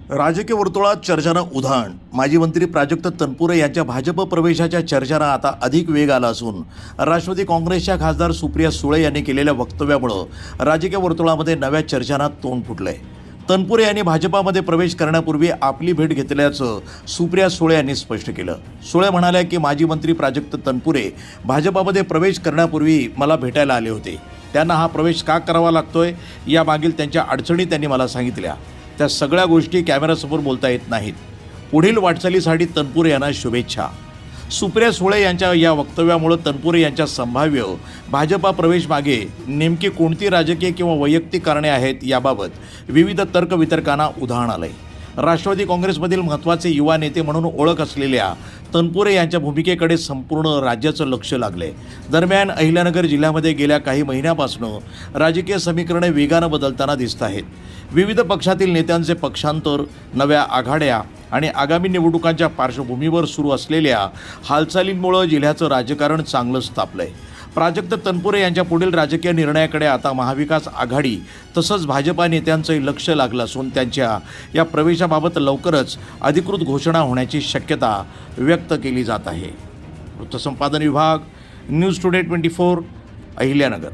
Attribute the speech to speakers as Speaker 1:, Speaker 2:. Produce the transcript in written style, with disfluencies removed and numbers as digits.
Speaker 1: राजकीय वर्तुळात चर्चांना उधाण. माजी मंत्री प्राजक्त तनपुरे यांच्या भाजप प्रवेशाच्या चर्चांना आता अधिक वेग आला असून राष्ट्रवादी काँग्रेसच्या खासदार सुप्रिया सुळे यांनी केलेल्या वक्तव्यामुळे राजकीय वर्तुळामध्ये नव्या चर्चांना तोंड फुटलंय. तनपुरे यांनी भाजपामध्ये प्रवेश करण्यापूर्वी आपली भेट घेतल्याचं सुप्रिया सुळे यांनी स्पष्ट केलं. सुळे म्हणाल्या की माजी मंत्री प्राजक्त तनपुरे भाजपामध्ये प्रवेश करण्यापूर्वी मला भेटायला आले होते. त्यांना हा प्रवेश का करावा लागतोय यामागील त्यांच्या अडचणी त्यांनी मला सांगितल्या. त्या सगळ्या गोष्टी कॅमेऱ्यासमोर बोलता येत नाहीत. पुढील वाटचालीसाठी तनपुरे यांना शुभेच्छा. सुप्रिया सुळे यांच्या या वक्तव्यामुळे तनपुरे यांच्या संभाव्य भाजपा प्रवेशमागे नेमकी कोणती राजकीय किंवा वैयक्तिक कारणे आहेत याबाबत विविध तर्कवितर्कांना उधाण आलंय. राष्ट्रवादी काँग्रेसमधील महत्त्वाचे युवा नेते म्हणून ओळख असलेल्या तनपुरे यांच्या भूमिकेकडे संपूर्ण राज्याचं लक्ष लागलंय. दरम्यान अहिल्यानगर जिल्ह्यामध्ये गेल्या काही महिन्यापासून राजकीय समीकरणे वेगानं बदलताना दिसत आहेत. विविध पक्षातील नेत्यांचे पक्षांतर, नव्या आघाड्या आणि आगामी निवडणुकांच्या पार्श्वभूमीवर सुरू असलेल्या हालचालींमुळे जिल्ह्याचं राजकारण चांगलंच तापलंय. प्राजक्त तनपुरे यांच्या पुढील राजकीय निर्णयाकडे आता महाविकास आघाडी तसंच भाजपा नेत्यांचंही लक्ष लागलं असून त्यांच्या या प्रवेशाबाबत लवकरच अधिकृत घोषणा होण्याची शक्यता व्यक्त केली जात आहे. वृत्तसंपादन विभाग, न्यूज टुडे 24, अहिल्यानगर.